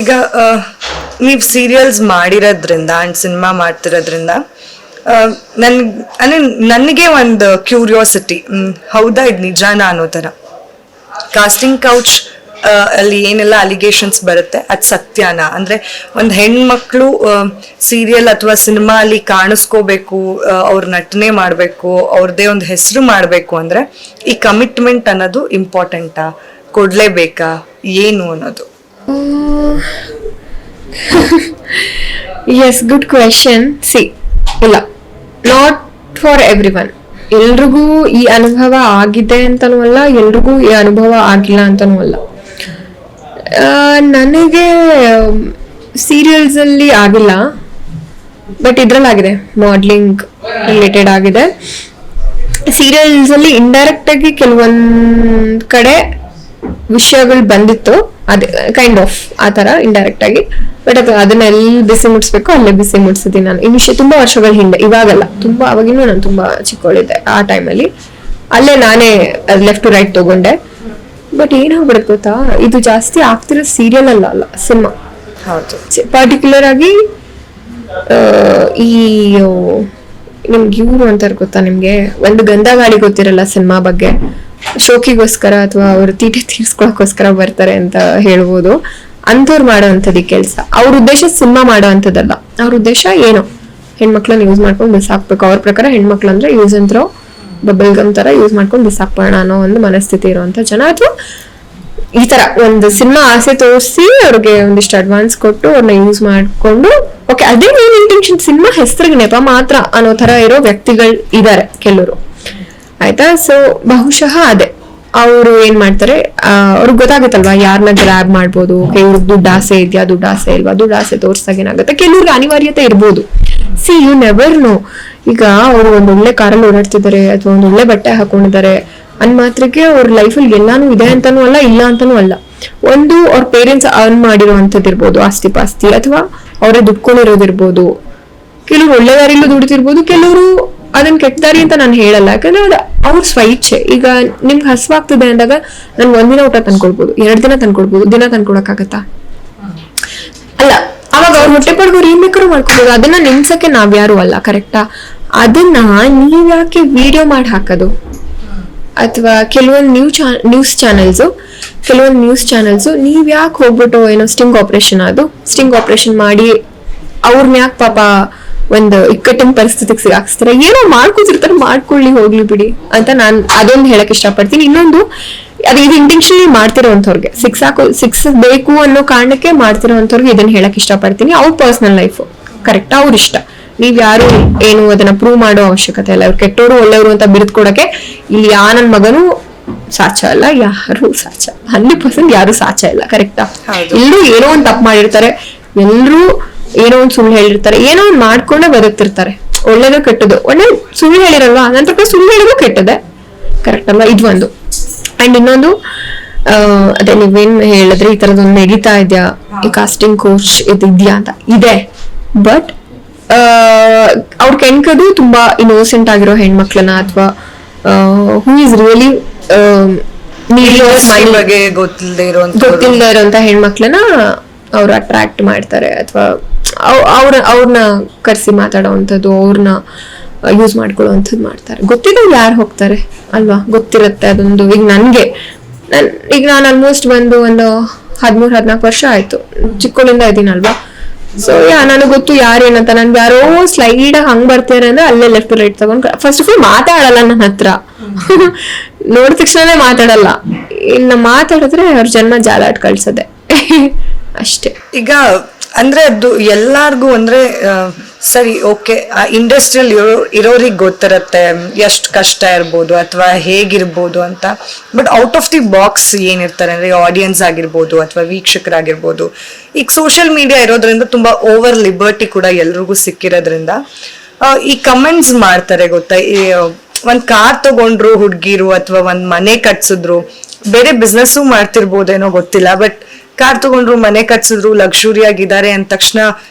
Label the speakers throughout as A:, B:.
A: ಈಗ ನೀವು ಸೀರಿಯಲ್ಸ್ ಮಾಡಿರೋದ್ರಿಂದ ಆ್ಯಂಡ್ ಸಿನಿಮಾ ಮಾಡ್ತಿರೋದ್ರಿಂದ ನನಗೆ ಒಂದು ಕ್ಯೂರಿಯಾಸಿಟಿ, ಹೌದಾ ಇದು ನಿಜಾನ ಅನ್ನೋ ಥರ. ಕಾಸ್ಟಿಂಗ್ ಕೌಚ್ ಅಲ್ಲಿ ಏನೆಲ್ಲ ಅಲಿಗೇಷನ್ಸ್ ಬರುತ್ತೆ ಅದು ಸತ್ಯನಾ? ಅಂದರೆ ಒಂದು ಹೆಣ್ಮಕ್ಳು ಸೀರಿಯಲ್ ಅಥವಾ ಸಿನಿಮಾ ಅಲ್ಲಿ ಕಾಣಿಸ್ಕೋಬೇಕು, ಅವ್ರ ನಟನೆ ಮಾಡಬೇಕು, ಅವ್ರದ್ದೇ ಒಂದು ಹೆಸರು ಮಾಡಬೇಕು ಅಂದರೆ ಈ ಕಮಿಟ್ಮೆಂಟ್ ಅನ್ನೋದು ಇಂಪಾರ್ಟೆಂಟಾ, ಕೊಡಲೇಬೇಕಾ, ಏನು ಅನ್ನೋದು?
B: Yes, good question. ಇಲ್ಲ, ನಾಟ್ ಫಾರ್ ಎವ್ರಿ ಒನ್. ಎಲ್ರಿಗೂ ಈ ಅನುಭವ ಆಗಿದೆ ಅಂತನೂ ಅಲ್ಲ, ಎಲ್ರಿಗೂ ಈ ಅನುಭವ ಆಗಿಲ್ಲ ಅಂತನೂ ಅಲ್ಲ. ನನಗೆ ಸೀರಿಯಲ್ಸ್ ಅಲ್ಲಿ ಆಗಿಲ್ಲ, ಬಟ್ ಇದ್ರಲ್ಲಾಗಿದೆ, ಮಾಡ್ಲಿಂಗ್ ರಿಲೇಟೆಡ್ ಆಗಿದೆ. ಸೀರಿಯಲ್ಸ್ ಅಲ್ಲಿ ಇಂಡೈರೆಕ್ಟ್ ಆಗಿ ಕೆಲವೊಂದ್ ಕಡೆ ವಿಷಯಗಳು ಬಂದಿತ್ತು, ಅದೇ ಕೈಂಡ್ ಆಫ್ ಆ ತರ ಇಂಡೈರೆಕ್ಟ್ ಆಗಿ. ಬಟ್ ಅದನ್ನ ಎಲ್ಲಿ ಬಿಸಿ ಮುಟ್ಸ್ಬೇಕು ಅಲ್ಲೇ ಬಿಸಿ ಮುಟ್ಸಿದ್ದೀನಿ ನಾನು. ಈ ತುಂಬಾ ವರ್ಷಗಳ ಹಿಂದೆ, ಇವಾಗಲ್ಲ, ತುಂಬಾ ಅವಾಗಿನೂ ನಾನು ತುಂಬಾ ಚಿಕ್ಕವಳಿದ್ದೆ ಆ ಟೈಮಲ್ಲಿ. ಅಲ್ಲೇ ನಾನೇ ಲೆಫ್ಟ್ ಟು ರೈಟ್ ತಗೊಂಡೆ. ಬಟ್ ಏನಾಗ್ಬಿಡುತ್ತೆ ಗೊತ್ತಾ, ಇದು ಜಾಸ್ತಿ ಆಗ್ತಿರೋ ಸೀರಿಯಲ್ ಅಲ್ಲ, ಸಿನಿಮಾ. ಪರ್ಟಿಕ್ಯುಲರ್ ಆಗಿ ಈ ನಿಮ್ಗೆ ಇವ್ರು ಅಂತಾರೆ ಗೊತ್ತಾ, ನಿಮ್ಗೆ ಒಂದು ಗಂಧ ಗಾಳಿ ಗೊತ್ತಿರಲ್ಲ ಸಿನಿಮಾ ಬಗ್ಗೆ, ಶೋಕಿಗೋಸ್ಕರ ಅಥವಾ ಅವ್ರ ತೀಟೆ ತೀರ್ಸ್ಕೊಳಕ್ಕೋಸ್ಕರ ಬರ್ತಾರೆ ಅಂತ ಹೇಳ್ಬೋದು. ಅಂಥವ್ರು ಮಾಡೋವಂಥದ್ದು ಕೆಲಸ. ಅವ್ರ ಉದ್ದೇಶ ಸಿನಿಮಾ ಮಾಡೋ ಅಂಥದ್ದಲ್ಲ. ಅವ್ರ ಉದ್ದೇಶ ಏನು, ಹೆಣ್ಮಕ್ಳನ್ನ ಯೂಸ್ ಮಾಡ್ಕೊಂಡು ಬಿಸಾಕ್ಬೇಕು. ಅವ್ರ ಪ್ರಕಾರ ಹೆಣ್ಮಕ್ಳು ಅಂದ್ರೆ ಯೂಸ್ ಅಂತ್ರೋ ಬಬಲ್ ಗಮ್ ತರ ಯೂಸ್ ಮಾಡ್ಕೊಂಡು ಬಿಸಾಕ್ಬೋಣ ಅನ್ನೋ ಒಂದು ಮನಸ್ಥಿತಿ ಇರುವಂತ ಜನ. ಅಥವಾ ಈ ತರ ಒಂದು ಸಿನಿಮಾ ಆಸೆ ತೋರಿಸಿ ಅವ್ರಿಗೆ ಒಂದಿಷ್ಟು ಅಡ್ವಾನ್ಸ್ ಕೊಟ್ಟು ಅವ್ರನ್ನ ಯೂಸ್ ಮಾಡ್ಕೊಂಡು, ಓಕೆ ಅದೇ ಮೇನ್ ಇಂಟೆನ್ಷನ್, ಸಿನಿಮಾ ಹೆಸರಿಗೆ ನೆಪ ಮಾತ್ರ ಅನ್ನೋ ತರ ಇರೋ ವ್ಯಕ್ತಿಗಳು ಇದಾರೆ ಕೆಲವರು, ಆಯ್ತಾ. ಸೊ ಬಹುಶಃ ಅದೇ ಅವರು ಏನ್ ಮಾಡ್ತಾರೆ, ಅವ್ರಿಗೆ ಗೊತ್ತಾಗುತ್ತಲ್ವಾ ಯಾರನ್ನ ಗ್ರಾಬ್ ಮಾಡ್ಬೋದು, ಇವ್ರಿಗೆ ದುಡ್ಡು ಆಸೆ ಇದೆಯಾ, ದುಡ್ಡು ಆಸೆ ಇಲ್ವಾ, ದುಡ್ಡು ಆಸೆ ತೋರ್ಸ್ದಾಗ ಏನಾಗುತ್ತೆ, ಕೆಲವ್ರಿಗೆ ಅನಿವಾರ್ಯತೆ ಇರ್ಬೋದು. See you never know. ಈಗ ಅವ್ರು ಒಂದ್ ಒಳ್ಳೆ ಕಾರಲ್ಲಿ ಓಡಾಡ್ತಿದ್ದಾರೆ ಅಥವಾ ಒಂದ್ ಒಳ್ಳೆ ಬಟ್ಟೆ ಹಾಕೊಂಡಿದ್ದಾರೆ ಅಂದ್ ಮಾತ್ರಕ್ಕೆ ಅವ್ರ ಲೈಫಲ್ಲಿ ಎಲ್ಲಾನು ಇದೆ ಅಂತಾನೂ ಅಲ್ಲ, ಇಲ್ಲ ಅಂತಾನೂ ಅಲ್ಲ. ಒಂದು ಅವ್ರ ಪೇರೆಂಟ್ಸ್ ಅರ್ನ್ ಮಾಡಿರೋಂಥದ್ದು ಇರ್ಬೋದು, ಆಸ್ತಿ ಪಾಸ್ತಿ, ಅಥವಾ ಅವರೇ ದುಡ್ಕೊಂಡಿರೋದಿರ್ಬೋದು. ಕೆಲವ್ರು ಒಳ್ಳೆ ದಾರಿಲೂ ದುಡ್ತಿರ್ಬೋದು, ಕೆಲವರು ಅದನ್ನ ಕೆಟ್ಟ ದಾರಿ ಅಂತ ನಾನು ಹೇಳಲ್ಲ, ಯಾಕಂದ್ರೆ ಅದು ಅವ್ರ ಸ್ವಇಚ್ಛೆ. ಈಗ ನಿಮ್ಗೆ ಹಸುವಾಗ್ತದೆ ಅಂದಾಗ ನನ್ಗೆ ಒಂದಿನ ಊಟ ತಂದ್ಕೊಡ್ಬೋದು, 2 ದಿನ ತಂದ್ಕೊಡ್ಬೋದು, ದಿನ ತಂದ್ಕೊಡಕ್ಕಾಗತ್ತಾ? ಅಲ್ಲ. ಅವಾಗ ಅವ್ರ ಹೊಟ್ಟೆ ಪಡ್ಗೋರು ಏನ್ ಬೇಕಾದ್ರೂ ಮಾಡ್ಕೋಬಹುದು, ಅದನ್ನ ನಿಲ್ಸಕ್ಕೆ ನಾವ್ಯಾರು ಅಲ್ಲ, ಕರೆಕ್ಟಾ? ಅದನ್ನ ನೀವ್ಯಾಕೆ ವಿಡಿಯೋ ಮಾಡಿ ಹಾಕೋದು? ಅಥವಾ ಕೆಲವೊಂದು ನ್ಯೂಸ್ ಚಾನೆಲ್ಸ್ ನೀವ್ ಯಾಕೆ ಹೋಗ್ಬಿಟ್ಟು ಏನೋ ಸ್ಟಿಂಗ್ ಆಪರೇಷನ್ ಮಾಡಿ ಅವ್ರನ್ನ ಯಾಕೆ ಪಾಪ ಒಂದು ಇಕ್ಕಟ್ಟಿನ ಪರಿಸ್ಥಿತಿಗೆ ಸಿಗಾಕ್ಸ್ತಾರೆ? ಏನೋ ಮಾಡ್ಕೊತಿರ್ತಾರೆ, ಮಾಡ್ಕೊಳ್ಳಿ, ಹೋಗ್ಲಿ ಬಿಡಿ ಅಂತ ನಾನು ಅದೊಂದು ಹೇಳಕ್ ಇಷ್ಟಪಡ್ತೀನಿ. ಇನ್ನೊಂದು, ಅದು ಇದು ಇಂಟೆನ್ಷನಲಿ ಮಾಡ್ತಿರೋಂಥವ್ರಿಗೆ, ಸಿಕ್ಸ್ ಬೇಕು ಅನ್ನೋ ಕಾರಣಕ್ಕೆ ಮಾಡ್ತಿರೋಂಥವ್ರಿಗೆ ಇದನ್ನ ಹೇಳಕ್ ಇಷ್ಟಪಡ್ತೀನಿ. ಅವ್ರ ಪರ್ಸನಲ್ ಲೈಫ್ ಕರೆಕ್ಟ್, ಅವ್ರ ಇಷ್ಟ. ನೀವ್ ಯಾರು ಏನು ಅದನ್ನ ಪ್ರೂವ್ ಮಾಡೋ ಅವಶ್ಯಕತೆ ಇಲ್ಲ. ಅವ್ರು ಕೆಟ್ಟೋರು ಒಳ್ಳೆಯವರು ಅಂತ ಬಿರುದು ಕೊಡಕ್ಕೆ ಇಲ್ಲಿ ನನ್ ಮಗನು ಸಾಚ ಅಲ್ಲ, ಯಾರು ಸಾಚ 100% ಯಾರು ಸಾಚ ಇಲ್ಲ, ಕರೆಕ್ಟಾ? ಎಲ್ಲರೂ ಏನೋ ಒಂದ್ ತಪ್ಪು ಮಾಡಿರ್ತಾರೆ, ಎಲ್ರೂ ಏನೋ ಒಂದ್ ಸುಳ್ಳು ಹೇಳಿರ್ತಾರೆ, ಏನೋ ಒಂದ್ ಮಾಡ್ಕೊಂಡೆ ಬದುಕ್ತಿರ್ತಾರೆ. ಒಳ್ಳೇದು ಕೆಟ್ಟದ್ದು, ಒಳ್ಳೆ ಸುಳ್ಳು ಹೇಳಿರಲ್ವಾ, ನಂತರ ಸುಳ್ಳು ಹೇಳಿದ್ರು ಕೆಟ್ಟದೆ, ಕರೆಕ್ಟ್ ಅಲ್ವಾ? ಇದು ಒಂದು. ಅಂಡ್ ಇನ್ನೊಂದು, ಅದೇ ನೀವೇನ್ ಹೇಳಿದ್ರೆ ಈ ತರದೊಂದು ನಡೀತಾ ಇದೆಯಾ, ಈ ಕಾಸ್ಟಿಂಗ್ ಕೋರ್ಸ್ ಇದೆಯಾ ಅಂತ ಇದೆ. ಬಟ್ ಅವ್ರ ಕೆಣ್ಕದು ತುಂಬಾ ಇನ್ನೋಸೆಂಟ್ ಆಗಿರೋ ಹೆಣ್ಮಕ್ಳನ್ನ, ಅಥವಾ ಹೂ ಇಸ್ ರಿಯಲಿ
A: ಗೊತ್ತಿಲ್ಲದೆ
B: ಇರೋಂತ ಹೆಣ್ಮಕ್ಳನ್ನ ಅವ್ರು ಅಟ್ರಾಕ್ಟ್ ಮಾಡ್ತಾರೆ, ಅಥವಾ ಅವ್ರನ್ನ ಕರ್ಸಿ ಮಾತಾಡೋವಂಥದ್ದು, ಅವ್ರನ್ನ ಯೂಸ್ ಮಾಡ್ಕೊಳ್ಳೋವಂಥದ್ದು ಮಾಡ್ತಾರೆ. ಗೊತ್ತಿದ್ರೆ ಯಾರು ಹೋಗ್ತಾರೆ ಅಲ್ವಾ? ಗೊತ್ತಿರುತ್ತೆ ಅದೊಂದು. ಈಗ ನಾನು ಆಲ್ಮೋಸ್ಟ್ ಒಂದು 13-14 ವರ್ಷ ಆಯ್ತು, ಚಿಕ್ಕಳಿಂದ ಇದೀನಲ್ವಾ. ಸೊ ನನಗೆ ಗೊತ್ತು ಯಾರೇನಂತ. ನನ್ಗೆ ಯಾರೋ ಸ್ಲೈಡ್ ಹಂಗ್ ಬರ್ತಾರೆ ಅಂದ್ರೆ ಅಲ್ಲೇ ಲೆಫ್ಟ್ ರೈಟ್ ತಗೊಂಡ್, ಫಸ್ಟ್ ಆಫ್ ಆಲ್ ಮಾತಾಡಲ್ಲ ನನ್ನ ಹತ್ರ. ನೋಡಿದ ತಕ್ಷಣನೇ ಮಾತಾಡಲ್ಲ. ಇನ್ನು ಮಾತಾಡಿದ್ರೆ ಅವ್ರ ಜನ್ಮ ಜಾಲಾಟ್ ಕಳ್ಸದೆ ಅಷ್ಟೇ.
A: ಈಗ ಅಂದ್ರೆ ಅದು ಎಲ್ಲಾರ್ಗು ಅಂದ್ರೆ ಸರಿ, ಓಕೆ, ಇಂಡಸ್ಟ್ರಿಯಲ್ ಇರೋರಿಗೆ ಗೊತ್ತಿರತ್ತೆ ಎಷ್ಟು ಕಷ್ಟ ಇರ್ಬೋದು ಅಥವಾ ಹೇಗಿರ್ಬೋದು ಅಂತ. But out of the box ಏನಿರ್ತಾರೆ ಅಂದ್ರೆ ಆಡಿಯನ್ಸ್ ಆಗಿರ್ಬೋದು ಅಥವಾ ವೀಕ್ಷಕರಾಗಿರ್ಬೋದು, ಈಗ ಸೋಷಿಯಲ್ ಮೀಡಿಯಾ ಇರೋದ್ರಿಂದ ತುಂಬಾ ಓವರ್ ಲಿಬರ್ಟಿ ಕೂಡ ಎಲ್ರಿಗೂ ಸಿಕ್ಕಿರೋದ್ರಿಂದ ಈ ಕಮೆಂಟ್ಸ್ ಮಾಡ್ತಾರೆ ಗೊತ್ತಾ. ಈ ಒಂದ್ ಕಾರ್ ತಗೊಂಡ್ರು ಹುಡ್ಗಿರು ಅಥವಾ ಒಂದ್ ಮನೆ ಕಟ್ಸಿದ್ರು, ಬೇರೆ ಬಿಸ್ನೆಸ್ಸು ಮಾಡ್ತಿರ್ಬೋದೇನೋ ಗೊತ್ತಿಲ್ಲ, ಬಟ್ ಕಾರ್ ತಗೊಂಡ್ರು, ಮನೆ ಕಟ್ಸಿದ್ರು, ಲಕ್ಸುರಿ ಆಗಿದ್ದಾರೆ ಅಂದ ತಕ್ಷಣ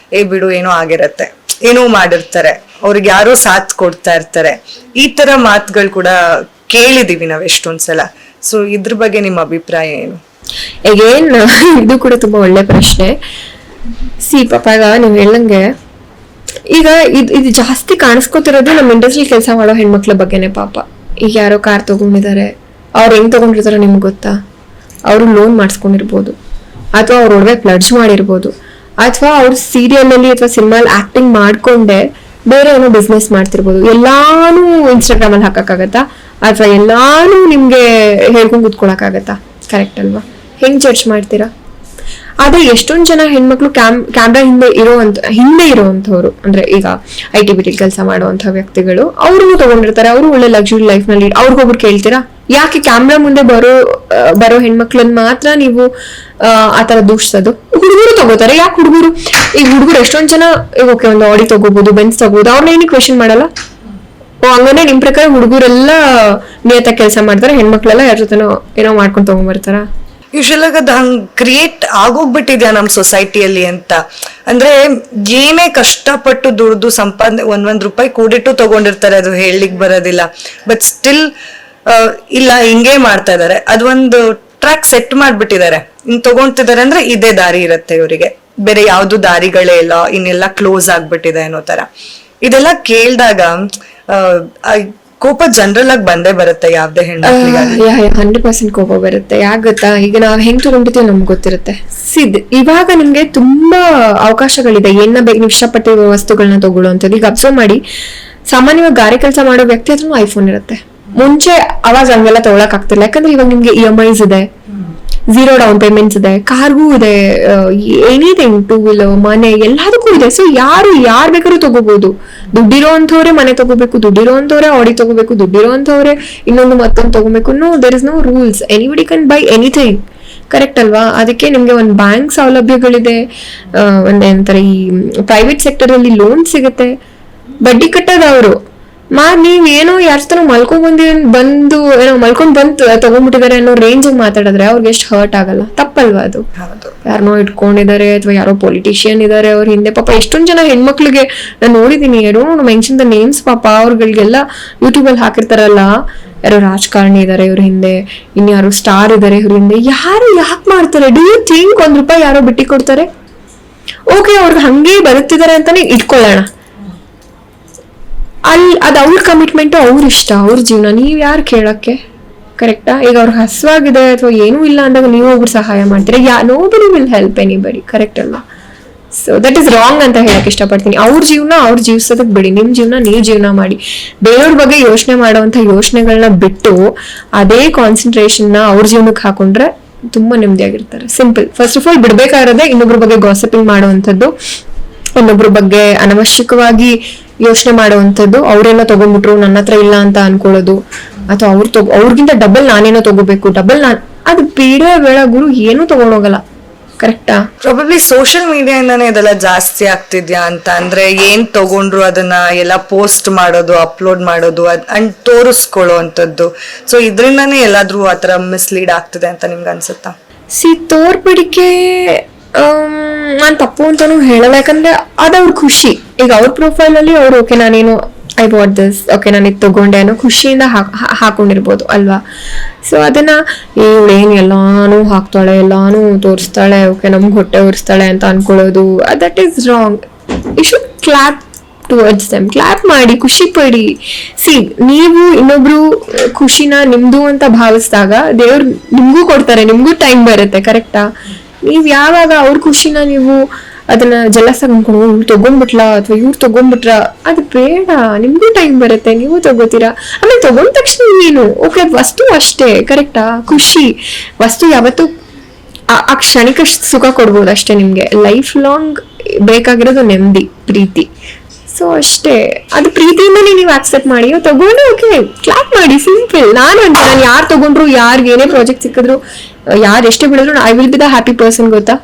A: ಬಿಡು ಏನೋ ಆಗಿರತ್ತೆ, ಏನೋ ಮಾಡಿರ್ತಾರೆ, ಅವ್ರಿಗೆ ಯಾರೋ ಸಾಥ್ ಕೊಡ್ತಾ ಇರ್ತಾರೆ. ಈ ತರ ಮಾತುಗಳು ಕೂಡ ಕೇಳಿದೀವಿ ನಾವ್ ಎಷ್ಟೊಂದ್ಸಲ. ಸೊ ಇದ್ರ ಬಗ್ಗೆ ನಿಮ್ಮ ಅಭಿಪ್ರಾಯ ಏನು?
B: ಅಗೇನ್ ಇದು ಕೂಡ ತುಂಬಾ ಒಳ್ಳೆ ಪ್ರಶ್ನೆ. ಪಾಪ ಈಗ ನೀವು ಹೇಳಂಗೆ ಈಗ ಇದು ಜಾಸ್ತಿ ಕಾಣಿಸ್ಕೊತಿರೋದು ನಮ್ಮ ಇಂಡಸ್ಟ್ರಿ ಕೆಲಸ ಮಾಡೋ ಹೆಣ್ಮಕ್ಳ ಬಗ್ಗೆನೆ ಪಾಪ. ಈಗ ಯಾರೋ ಕಾರ್ ತಗೊಂಡಿದ್ದಾರೆ, ಅವ್ರು ಹೆಂಗ್ ತಗೊಂಡಿರ್ತಾರೋ ನಿಮ್ಗೆ ಗೊತ್ತಾ? ಅವರು ಲೋನ್ ಮಾಡಿಸ್ಕೊಂಡಿರ್ಬೋದು, ಅಥವಾ ಅವ್ರ ಒಡವೆ ಪ್ಲಡ್ಜ್ ಮಾಡಿರ್ಬೋದು, ಅಥವಾ ಅವ್ರ ಸೀರಿಯಲ್ ಅಲ್ಲಿ ಅಥವಾ ಸಿನಿಮಾಲ್ ಆಕ್ಟಿಂಗ್ ಮಾಡ್ಕೊಂಡೆ ಬೇರೆ ಏನೋ ಬಿಸ್ನೆಸ್ ಮಾಡ್ತಿರ್ಬೋದು. ಎಲ್ಲಾನು ಇನ್ಸ್ಟಾಗ್ರಾಮ್ ಅಲ್ಲಿ ಹಾಕಕ್ಕಾಗತ್ತಾ? ಅಥವಾ ಎಲ್ಲಾನು ನಿಮ್ಗೆ ಹೇಳ್ಕೊಂಡ್ ಕೂತ್ಕೊಳಕ್ಕಾಗತ್ತಾ? ಕರೆಕ್ಟ್ ಅಲ್ವಾ? ಹೆಂಗ್ ಜಡ್ಜ್ ಮಾಡ್ತೀರಾ? ಆದ್ರೆ ಎಷ್ಟೊಂದ್ ಜನ ಹೆಣ್ಮಕ್ಳು ಕ್ಯಾಮ್ರಾ ಹಿಂದೆ ಇರೋವಂಥವ್ರು, ಅಂದ್ರೆ ಈಗ IT ಕೆಲಸ ಮಾಡುವಂತ ವ್ಯಕ್ತಿಗಳು, ಅವ್ರಿಗೂ ತಗೊಂಡಿರ್ತಾರೆ, ಅವರು ಒಳ್ಳೆ ಲಕ್ಸುರಿ ಲೈಫ್ ನಲ್ಲಿ. ಅವ್ರಿಗೊಬ್ರು ಕೇಳ್ತೀರಾ ಯಾಕೆ ಕ್ಯಾಮ್ರಾ ಮುಂದೆ ಬರೋ ಹೆಣ್ಮಕ್ಳನ್ನ ಮಾತ್ರ ನೀವು ಆತರ ದೂಷಿಸೋದು? ಹುಡುಗರು ತಗೋತಾರೆ, ಯಾಕೆ ಹುಡುಗರು? ಈಗ ಹುಡುಗರು ಎಷ್ಟೊಂದ್ ಜನ ಓಕೆ ಒಂದು ಆಡಿ ತಗೋಬಹುದು, ಬೆನ್ಸ್ ತಗೋಬಹುದು, ಅವ್ರನ್ನ ಏನಕ್ಕೆ ಕ್ವೆಶ್ಚನ್ ಮಾಡಲ್ಲ? ಹಂಗನೇ ನಿಮ್ ಪ್ರಕಾರ ಹುಡುಗರೆಲ್ಲ ನಿಯತ ಕೆಲಸ ಮಾಡ್ತಾರೆ, ಹೆಣ್ಮಕ್ಳೆಲ್ಲ ಯಾರ ಜೊತೆನೋ ಏನೋ ಮಾಡ್ಕೊಂಡು ತಗೊಂಡ್ಬರ್ತಾರ?
A: ಯೂಶಲ್ ಆಗಿ ಅದು ಹಂಗ್ ಕ್ರಿಯೇಟ್ ಆಗೋಗ್ಬಿಟ್ಟಿದ್ಯಾ ನಮ್ ಸೊಸೈಟಿಯಲ್ಲಿ ಅಂತ. ಅಂದ್ರೆ ಏನೇ ಕಷ್ಟಪಟ್ಟು ದುಡ್ದು ಸಂಪಾದನೆ ಒಂದ್ ರೂಪಾಯಿ ಕೂಡಿಟ್ಟು ತಗೊಂಡಿರ್ತಾರೆ, ಅದು ಹೇಳಲಿಕ್ಕೆ ಬರೋದಿಲ್ಲ. ಬಟ್ ಸ್ಟಿಲ್ ಇಲ್ಲ ಹಿಂಗೆ ಮಾಡ್ತಾ ಇದಾರೆ, ಅದೊಂದು ಟ್ರ್ಯಾಕ್ ಸೆಟ್ ಮಾಡ್ಬಿಟ್ಟಿದ್ದಾರೆ. ಹಿಂಗ್ ತಗೊಂತಿದ್ದಾರೆ ಅಂದ್ರೆ ಇದೇ ದಾರಿ ಇರತ್ತೆ ಇವರಿಗೆ, ಬೇರೆ ಯಾವ್ದು ದಾರಿಗಳೇ ಇಲ್ಲ, ಇನ್ನೆಲ್ಲ ಕ್ಲೋಸ್ ಆಗ್ಬಿಟ್ಟಿದೆ ಅನ್ನೋ ತರ. ಇದೆಲ್ಲ ಕೇಳ್ದಾಗ ಕೋಪ ಜನರಲ್ ಆಗಿ ಬಂದೇ ಬರುತ್ತೆ ಯಾವ್ದೇ ಹೆಣ್ಮಕ್ಳಿಗೆ.
B: 100% ಕೋಪ ಬರುತ್ತೆ. ಯಾಕೆ ಗೊತ್ತಾ? ಈಗ ನಾವ್ ಹೆಂಗ್ ತಗೊಂಡಿರ್ತೀವಿ ನಮ್ಗೆ ಗೊತ್ತಿರುತ್ತೆ. ಇವಾಗ ನಿಮ್ಗೆ ತುಂಬಾ ಅವಕಾಶಗಳಿದೆ, ನೀವು ಇಷ್ಟಪಟ್ಟಿರೋ ವಸ್ತುಗಳನ್ನ ತಗೊಳ್ಳುವಂಥದ್ದು. ಈಗ ಅಬ್ಸರ್ವ್ ಮಾಡಿ, ಸಾಮಾನ್ಯವಾಗಿ ಗಾರೆ ಕೆಲಸ ಮಾಡೋ ವ್ಯಕ್ತಿ ಹತ್ರ ಐಫೋನ್ ಇರುತ್ತೆ. ಮುಂಚೆ ಅವಾಗ ಹಂಗೆಲ್ಲ ತಗೊಳಕ್ ಆಗ್ತಿಲ್ಲ, ಯಾಕಂದ್ರೆ ಇವಾಗ ನಿಮ್ಗೆ EMIs ಇದೆ, 0 ಡೌನ್ ಪೇಮೆಂಟ್ಸ್ ಇದೆ, ಕಾರ್ಗೂ ಇದೆ, ಎನಿಥಿಂಗ್, 2 ವೀಲರ್, ಮನೆ, ಎಲ್ಲದಕ್ಕೂ ಇದೆ. ಸೊ ಯಾರ್ ಬೇಕಾದ್ರೂ ತಗೋಬಹುದು. ದುಡ್ಡಿರೋ ಅಂಥವ್ರೆ ಮನೆ ತಗೋಬೇಕು, ದುಡ್ಡಿರೋ ಅಂಥವ್ರೆ ಆಡಿ ತಗೋಬೇಕು, ದುಡ್ಡಿರೋ ಅಂಥವ್ರೆ ಮತ್ತೊಂದು ತಗೋಬೇಕು. No, there is no rules. Anybody can buy anything. Correct ಅಲ್ವಾ? ಅದಕ್ಕೆ ನಿಮ್ಗೆ ಒಂದು ಬ್ಯಾಂಕ್ ಸೌಲಭ್ಯಗಳಿದೆ, ಒಂದೇನಂತಾರೆ ಈ ಪ್ರೈವೇಟ್ ಸೆಕ್ಟರ್ ಅಲ್ಲಿ ಲೋನ್ ಸಿಗುತ್ತೆ, ಬಡ್ಡಿ ಕಟ್ಟೋದವ್ರು. ನೀವೇನೋ ಯಾರ ಜೊತೆ ಮಲ್ಕೊಂಡ್ ಬಂದು ತಗೊಂಡ್ಬಿಟ್ಟಿದ್ದಾರೆ ಅನ್ನೋ ರೇಂಜ್ ಮಾತಾಡಿದ್ರೆ ಅವ್ರಿಗೆ ಎಷ್ಟು ಹರ್ಟ್ ಆಗಲ್ಲ? ತಪ್ಪಲ್ವಾ ಅದು? ಯಾರನ್ನೋ ಇಟ್ಕೊಂಡಿದ್ದಾರೆ ಅಥವಾ ಯಾರೋ ಪೊಲಿಟಿಷಿಯನ್ ಇದಾರೆ ಅವ್ರ ಹಿಂದೆ. ಪಾಪ ಎಷ್ಟೊಂದ್ ಜನ ಹೆಣ್ಮಕ್ಳಿಗೆ ನಾನು ನೋಡಿದೀನಿ, ಮೆನ್ಷನ್ ದ ನೇಮ್ಸ್, ಪಾಪ ಅವ್ರಗಳಿಗೆಲ್ಲ ಯೂಟ್ಯೂಬ್ ಅಲ್ಲಿ ಹಾಕಿರ್ತಾರಲ್ಲ, ಯಾರೋ ರಾಜಕಾರಣಿ ಇದಾರೆ ಇವ್ರ ಹಿಂದೆ, ಇನ್ಯಾರೋ ಸ್ಟಾರ್ ಇದಾರೆ ಇವ್ರ ಹಿಂದೆ. ಯಾರು ಯಾಕೆ ಮಾಡ್ತಾರೆ? ಡೂ ಯು ಥಿಂಕ್ ₹1 ಯಾರೋ ಬಿಟ್ಟಿ ಕೊಡ್ತಾರೆ? ಓಕೆ, ಅವ್ರಿಗೆ ಹಂಗೆ ಬರುತ್ತಿದ್ದಾರೆ ಅಂತಾನೆ ಇಟ್ಕೊಳ್ಳೋಣ. ಅದು ಅವ್ರ ಕಮಿಟ್ಮೆಂಟ್, ಅವ್ರ ಇಷ್ಟ, ಅವ್ರ ಜೀವನ. ನೀವ್ ಯಾರು ಕೇಳಕ್ಕೆ? ಕರೆಕ್ಟಾ? ಈಗ ಅವ್ರಿಗೆ ಹಸುವಾಗಿದೆ ಅಥವಾ ಏನೂ ಇಲ್ಲ ಅಂದಾಗ ನೀವು ಒಬ್ರು ಸಹಾಯ ಮಾಡ್ತೀರಾ? Nobody will help anybody. Correct ಅಲ್ವಾ? ಸೊ ದಟ್ ಇಸ್ ರಾಂಗ್ ಅಂತ ಹೇಳಕ್ ಇಷ್ಟಪಡ್ತೀನಿ. ಅವ್ರ ಜೀವನ ಅವ್ರ ಜೀವಿಸೋದಕ್ ಬಿಡಿ, ನಿಮ್ ಜೀವನ ನೀವ್ ಜೀವನ ಮಾಡಿ. ಬೇರೆಯವ್ರ ಬಗ್ಗೆ ಯೋಚನೆ ಮಾಡುವಂತ ಯೋಚನೆಗಳನ್ನ ಬಿಟ್ಟು ಅದೇ ಕಾನ್ಸಂಟ್ರೇಷನ್ ನ ಅವ್ರ ಜೀವನಕ್ಕೆ ಹಾಕೊಂಡ್ರೆ ತುಂಬಾ ನೆಮ್ಮದಿಯಾಗಿರ್ತಾರೆ. ಸಿಂಪಲ್. ಫಸ್ಟ್ ಆಫ್ ಆಲ್ ಬಿಡ್ಬೇಕಾಗಿರೋದೇ ಇನ್ನೊಬ್ರ ಬಗ್ಗೆ ಗಾಸಿಪಿಂಗ್ ಮಾಡುವಂಥದ್ದು, ಇನ್ನೊಬ್ರ ಬಗ್ಗೆ ಅನವಶ್ಯಕವಾಗಿ ಯೋಚನೆ ಮಾಡುವಂಥದ್ದು. ಅವರೆಲ್ಲ ತಗೊಂಡ್ಬಿಟ್ರು ನನ್ನ ಹತ್ರ ಇಲ್ಲ ಅಂತ ಅನ್ಕೊಳ್ಳೋದು, ಅಥವಾ ಅವ್ರಿಗಿಂತ ಡಬಲ್ ನಾನೇನೋ ತಗೋಬೇಕು, ಅದು ಬೇಡ ಗುರು, ಏನೂ ತಗೊಂಡೋಗಲ್ಲ. ಕರೆಕ್ಟಾ?
A: ಪ್ರಾಬಬ್ಲಿ ಸೋಷಿಯಲ್ ಮೀಡಿಯಾಯಿಂದಾನೇ ಇದೆಲ್ಲ ಜಾಸ್ತಿ ಆಗ್ತಿದ್ಯಾ ಅಂತ. ಅಂದ್ರೆ ಏನ್ ತಗೊಂಡ್ರು ಅದನ್ನ ಎಲ್ಲ ಪೋಸ್ಟ್ ಮಾಡೋದು, ಅಪ್ಲೋಡ್ ಮಾಡೋದು, ಅಂಡ್ ತೋರಿಸ್ಕೊಳ್ಳೋ ಅಂತದ್ದು. ಸೊ ಇದ್ರಿಂದಾನೇ ಎಲ್ಲಾದ್ರೂ ಆತರ ಮಿಸ್ಲೀಡ್ ಆಗ್ತಿದೆ ಅಂತ ನಿಮ್ಗೆ ಅನ್ಸುತ್ತಾ?
B: ತೋರ್ಪಡಿಕೆ ನಾನ್ ತಪ್ಪು ಅಂತಾನು ಹೇಳಲ್ಲ, ಯಾಕಂದ್ರೆ ಅದವ್ರ ಖುಷಿ. ಈಗ ಅವ್ರ ಪ್ರೊಫೈಲ್ ಅಲ್ಲಿ ಅವ್ರು ಓಕೆ ನಾನೇನು ಐ ಬಾಟ್ ದಿಸ್, ಓಕೆ ನಾನು ಇದು ತಗೊಂಡೆ ಅನ್ನೋ ಖುಷಿಯಿಂದ ಹಾಕೊಂಡಿರ್ಬೋದು ಅಲ್ವಾ? ಸೊ ಅದನ್ನ ಇವಳೇನು ಎಲ್ಲಾನು ಹಾಕ್ತಾಳೆ, ಎಲ್ಲಾನು ತೋರಿಸ್ತಾಳೆ, ಓಕೆ ನಮ್ಗೆ ಹೊಟ್ಟೆ ಉರಿಸ್ತಾಳೆ ಅಂತ ಅನ್ಕೊಳ್ಳೋದು, that is wrong. You should clap towards them. Clap ಮಾಡಿ, ಖುಷಿ ಪಡಿ. ನೀವು ಇನ್ನೊಬ್ರು ಖುಷಿನ ನಿಮ್ದು ಅಂತ ಭಾವಿಸಿದಾಗ ದೇವ್ರು ನಿಮ್ಗೂ ಕೊಡ್ತಾರೆ, ನಿಮ್ಗೂ ಟೈಮ್ ಬರುತ್ತೆ. ಕರೆಕ್ಟಾ? ನೀವ್ ಯಾವಾಗ ಅವ್ರ ಖುಷಿನ ನೀವು ಅದನ್ನ ಜಲಸ್ ಅನ್ಕೊಂಡು ಇವ್ರು ತಗೊಂಡ್ಬಿಟ್ಲಾ ಅಥವಾ ಇವ್ರು ತಗೊಂಡ್ಬಿಟ್ರ, ಅದು ಬೇಡ. ನಿಮ್ಗೂ ಟೈಮ್ ಬರುತ್ತೆ, ನೀವು ತಗೋತೀರಾ. ಆಮೇಲೆ ತಗೊಂಡ ತಕ್ಷಣ ಏನು ಓಕೆ ವಸ್ತು ಅಷ್ಟೇ. ಕರೆಕ್ಟಾ? ಖುಷಿ ವಸ್ತು ಯಾವತ್ತು ಆ ಕ್ಷಣಿಕ ಸುಖ ಕೊಡ್ಬೋದು ಅಷ್ಟೇ. ನಿಮ್ಗೆ ಲೈಫ್ ಲಾಂಗ್ ಬೇಕಾಗಿರೋದು ನೆಮ್ಮದಿ, ಪ್ರೀತಿ. ಸೊ ಅಷ್ಟೇ. ಅದು ಪ್ರೀತಿಯಿಂದನೇ ನೀವು ಆಕ್ಸೆಪ್ಟ್ ಮಾಡಿ, ತಗೊಂಡು ಓಕೆ ಕ್ಲಾಪ್ ಮಾಡಿ. ಸಿಂಪಲ್. ನಾನು ಯಾರು ತಗೊಂಡ್ರು, ಯಾರಿಗೆ ಏನೇ ಪ್ರಾಜೆಕ್ಟ್ ಸಿಕ್ಕಿದ್ರು, ಯಾರು ಎಷ್ಟೇ ಬಿಡಿದ್ರು, I will be the happy person. ಗೊತ್ತಾ?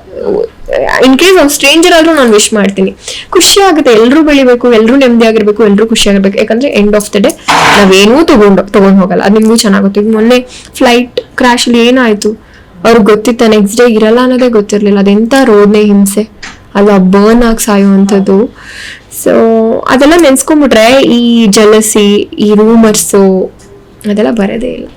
B: ಇನ್ ಕೇಸ್ ಒಂದು ಸ್ಟ್ರೇಂಜರ್ ಆದ್ರೂ ನಾನು ವಿಶ್ ಮಾಡ್ತೀನಿ. ಖುಷಿ ಆಗುತ್ತೆ. ಎಲ್ರೂ ಬೆಳಿಬೇಕು, ಎಲ್ರೂ ನೆಮ್ಮದಿ ಆಗಿರ್ಬೇಕು, ಎಲ್ರೂ ಖುಷಿ ಆಗಿರ್ಬೇಕು. ಯಾಕಂದ್ರೆ ಎಂಡ್ ಆಫ್ ದ ಡೇ ನಾವೇನೂ ತಗೊಂಡ್ ಹೋಗಲ್ಲ. ಅದು ನಿಮ್ಗೂ ಚೆನ್ನಾಗುತ್ತೆ. ಈಗ ಮೊನ್ನೆ ಫ್ಲೈಟ್ ಕ್ರಾಶ್ ಅಲ್ಲಿ ಏನಾಯ್ತು ಅವ್ರಿಗೆ ಗೊತ್ತಿತ್ತ, ನೆಕ್ಸ್ಟ್ ಡೇ ಇರಲ್ಲ ಅನ್ನೋದೇ ಗೊತ್ತಿರ್ಲಿಲ್ಲ. ಅದೆಂತ ರೋಡ್ನೇ ಹಿಂಸೆ, ಅದು ಬರ್ನ್ ಆಗಿ ಸಾಯುವಂಥದ್ದು. ಸೊ ಅದೆಲ್ಲ ನೆನ್ಸ್ಕೊಂಡ್ಬಿಟ್ರೆ ಈ ಜಲಸಿ, ಈ ರೂಮರ್ಸು ಅದೆಲ್ಲ ಬರೋದೇ ಇಲ್ಲ.